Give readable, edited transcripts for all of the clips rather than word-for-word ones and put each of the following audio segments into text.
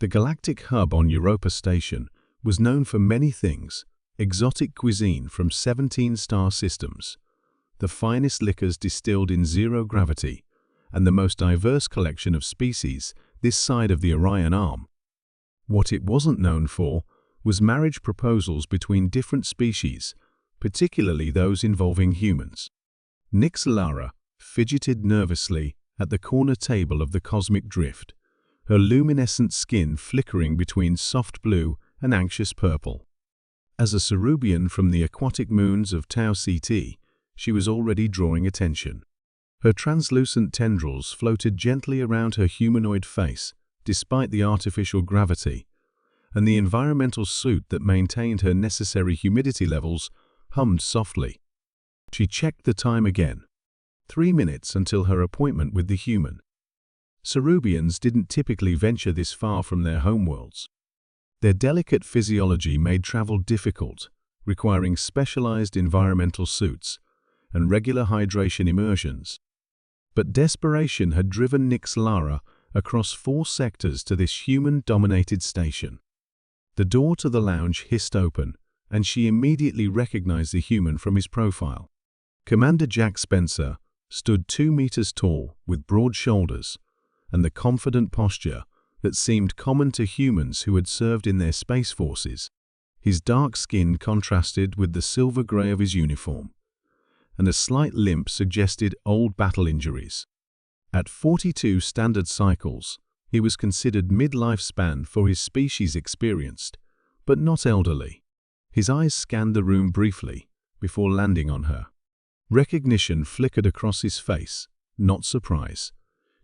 The galactic hub on Europa Station was known for many things: exotic cuisine from 17-star systems, the finest liquors distilled in zero gravity, and the most diverse collection of species this side of the Orion Arm. What it wasn't known for was marriage proposals between different species, particularly those involving humans. Nyx Lara fidgeted nervously at the corner table of the cosmic drift, her luminescent skin flickering between soft blue and anxious purple. As a Cerubian from the aquatic moons of Tau Ceti, she was already drawing attention. Her translucent tendrils floated gently around her humanoid face, despite the artificial gravity, and the environmental suit that maintained her necessary humidity levels hummed softly. She checked the time again. 3 minutes until her appointment with the human. Cerubians didn't typically venture this far from their homeworlds. Their delicate physiology made travel difficult, requiring specialized environmental suits and regular hydration immersions. But desperation had driven Nyx Lara across 4 sectors to this human-dominated station. The door to the lounge hissed open, and she immediately recognized the human from his profile. Commander Jack Spencer stood 2 meters tall, with broad shoulders and the confident posture that seemed common to humans who had served in their space forces. His dark skin contrasted with the silver gray of his uniform, and a slight limp suggested old battle injuries. At 42 standard cycles, he was considered mid-life span for his species experienced, but not elderly. His eyes scanned the room briefly before landing on her. Recognition flickered across his face, not surprise.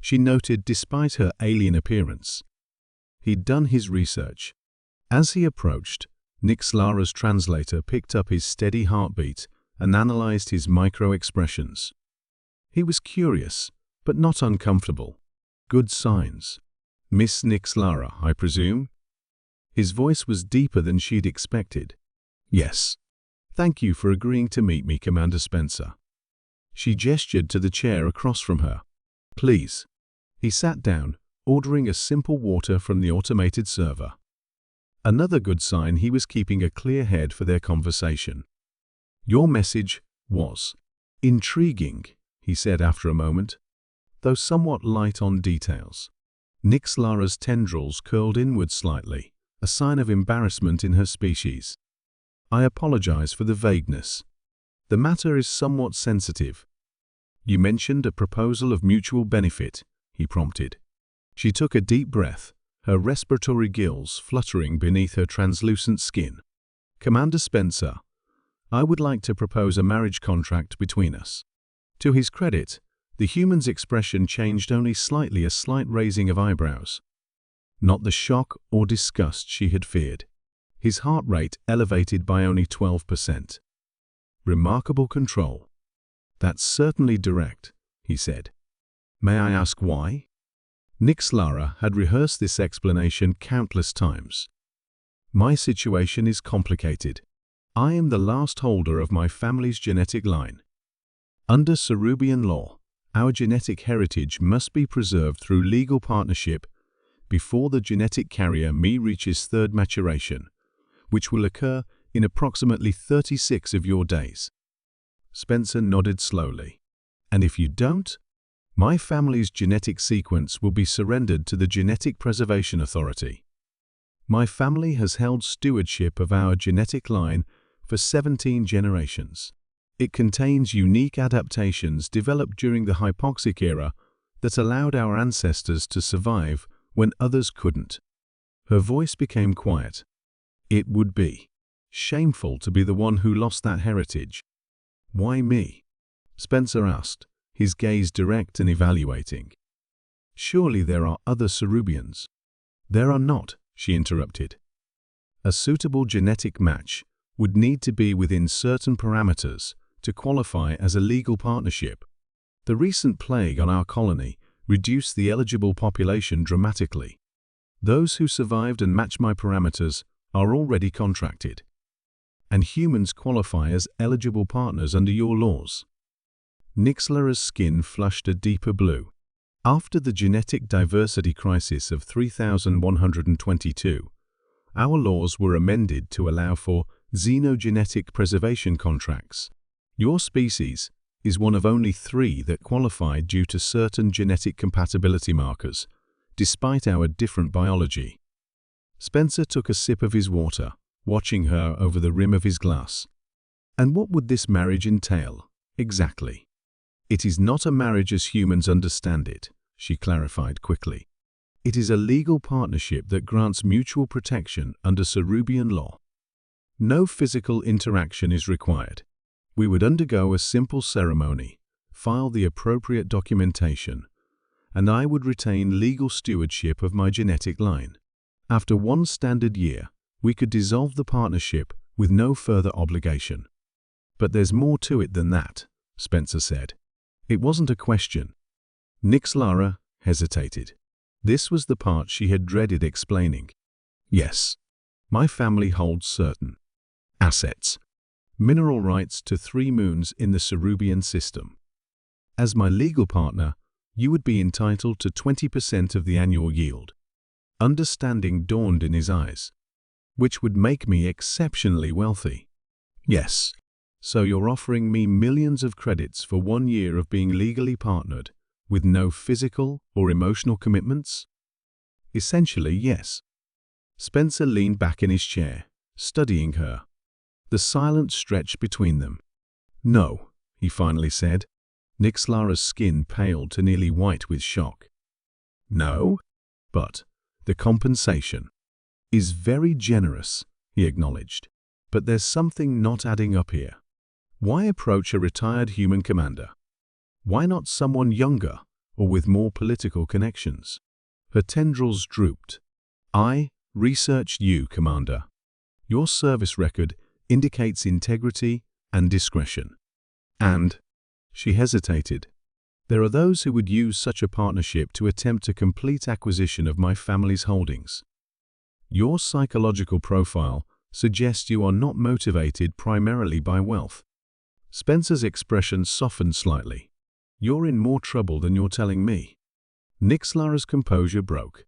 She noted despite her alien appearance. He'd done his research. As he approached, Nyx Lara's translator picked up his steady heartbeat and analyzed his micro-expressions. He was curious, but not uncomfortable. Good signs. Miss Nyx Lara, I presume? His voice was deeper than she'd expected. Yes. Thank you for agreeing to meet me, Commander Spencer. She gestured to the chair across from her. Please. He sat down, ordering a simple water from the automated server. Another good sign he was keeping a clear head for their conversation. Your message was intriguing, he said after a moment, though somewhat light on details. Nyx Lara's tendrils curled inward slightly, a sign of embarrassment in her species. I apologize for the vagueness. The matter is somewhat sensitive. You mentioned a proposal of mutual benefit, he prompted. She took a deep breath, her respiratory gills fluttering beneath her translucent skin. Commander Spencer, I would like to propose a marriage contract between us. To his credit, the human's expression changed only slightly, a slight raising of eyebrows. Not the shock or disgust she had feared. His heart rate elevated by only 12%. Remarkable control. That's certainly direct, he said. May I ask why? Nyx Lara had rehearsed this explanation countless times. My situation is complicated. I am the last holder of my family's genetic line. Under Cerubian law, our genetic heritage must be preserved through legal partnership before the genetic carrier me reaches 3rd maturation, which will occur in approximately 36 of your days. Spencer nodded slowly. And if you don't, my family's genetic sequence will be surrendered to the Genetic Preservation Authority. My family has held stewardship of our genetic line for 17 generations. It contains unique adaptations developed during the hypoxic era that allowed our ancestors to survive when others couldn't. Her voice became quiet. It would be shameful to be the one who lost that heritage. Why me? Spencer asked, his gaze direct and evaluating. Surely there are other Cerubians. There are not, she interrupted. A suitable genetic match would need to be within certain parameters to qualify as a legal partnership. The recent plague on our colony reduced the eligible population dramatically. Those who survived and match my parameters are already contracted. And humans qualify as eligible partners under your laws. Nyx Lara's skin flushed a deeper blue. After the genetic diversity crisis of 3122, our laws were amended to allow for xenogenetic preservation contracts. Your species is one of only 3 that qualified due to certain genetic compatibility markers, despite our different biology. Spencer took a sip of his water, watching her over the rim of his glass. And what would this marriage entail, exactly? It is not a marriage as humans understand it, she clarified quickly. It is a legal partnership that grants mutual protection under Cerubian law. No physical interaction is required. We would undergo a simple ceremony, file the appropriate documentation, and I would retain legal stewardship of my genetic line. After 1 standard year, we could dissolve the partnership with no further obligation. But there's more to it than that, Spencer said. It wasn't a question. Nixlara hesitated. This was the part she had dreaded explaining. Yes, my family holds certain assets, mineral rights to 3 moons in the Cerubian system. As my legal partner, you would be entitled to 20% of the annual yield. Understanding dawned in his eyes. Which would make me exceptionally wealthy. Yes. So you're offering me millions of credits for 1 year of being legally partnered, with no physical or emotional commitments? Essentially, yes. Spencer leaned back in his chair, studying her. The silence stretched between them. No, he finally said. Nixlara's skin paled to nearly white with shock. No, but the compensation is very generous, he acknowledged. But there's something not adding up here. Why approach a retired human commander? Why not someone younger or with more political connections? Her tendrils drooped. I researched you, Commander. Your service record indicates integrity and discretion. And, she hesitated, there are those who would use such a partnership to attempt a complete acquisition of my family's holdings. Your psychological profile suggests you are not motivated primarily by wealth. Spencer's expression softened slightly. You're in more trouble than you're telling me. Nixlara's composure broke.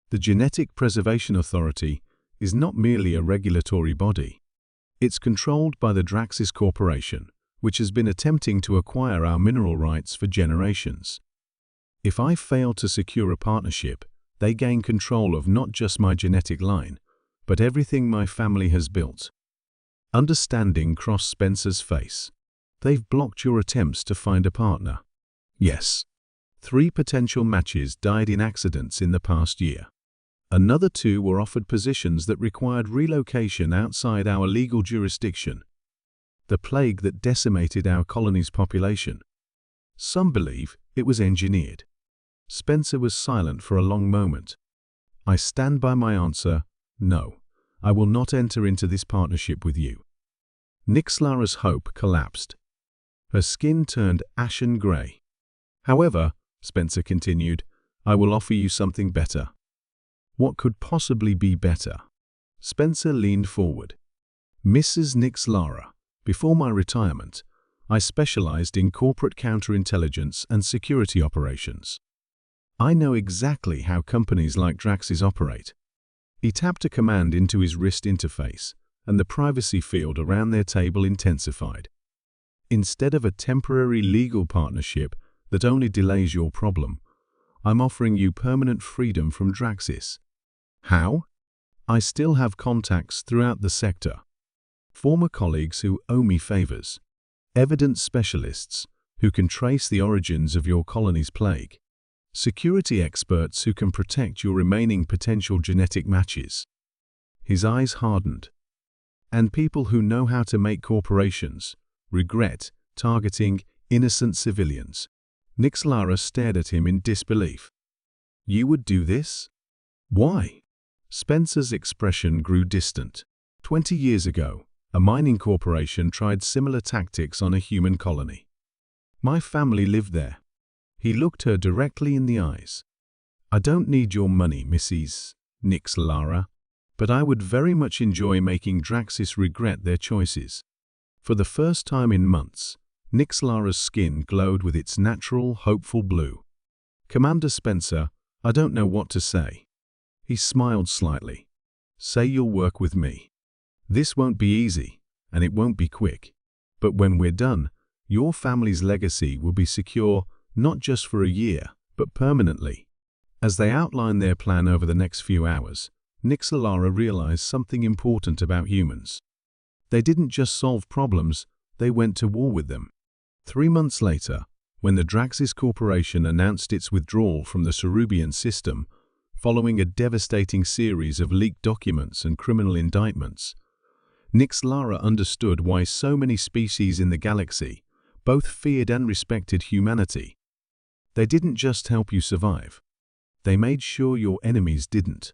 The Genetic Preservation Authority is not merely a regulatory body. It's controlled by the Draxis Corporation, which has been attempting to acquire our mineral rights for generations. If I fail to secure a partnership, they gain control of not just my genetic line, but everything my family has built. Understanding crossed Spencer's face. They've blocked your attempts to find a partner. Yes. 3 potential matches died in accidents in the past year. Another 2 were offered positions that required relocation outside our legal jurisdiction. The plague that decimated our colony's population. Some believe it was engineered. Spencer was silent for a long moment. I stand by my answer, no. I will not enter into this partnership with you. Nixlara's hope collapsed. Her skin turned ashen grey. However, Spencer continued, I will offer you something better. What could possibly be better? Spencer leaned forward. Mrs. Nixlara, before my retirement, I specialized in corporate counterintelligence and security operations. I know exactly how companies like Draxis operate. He tapped a command into his wrist interface, and the privacy field around their table intensified. Instead of a temporary legal partnership that only delays your problem, I'm offering you permanent freedom from Draxis. How? I still have contacts throughout the sector. Former colleagues who owe me favors. Evidence specialists who can trace the origins of your colony's plague. Security experts who can protect your remaining potential genetic matches. His eyes hardened. And people who know how to make corporations regret targeting innocent civilians. Nixlara stared at him in disbelief. You would do this? Why? Spencer's expression grew distant. 20 years ago, a mining corporation tried similar tactics on a human colony. My family lived there. He looked her directly in the eyes. I don't need your money, Mrs. Nixlara, but I would very much enjoy making Draxis regret their choices. For the first time in months, Nixlara's skin glowed with its natural, hopeful blue. Commander Spencer, I don't know what to say. He smiled slightly. Say you'll work with me. This won't be easy, and it won't be quick. But when we're done, your family's legacy will be secure not just for a year, but permanently. As they outlined their plan over the next few hours, Nix and Lara realized something important about humans. They didn't just solve problems, they went to war with them. 3 months later, when the Draxis Corporation announced its withdrawal from the Cerubian system, following a devastating series of leaked documents and criminal indictments, Nix Lara understood why so many species in the galaxy both feared and respected humanity. They didn't just help you survive. They made sure your enemies didn't.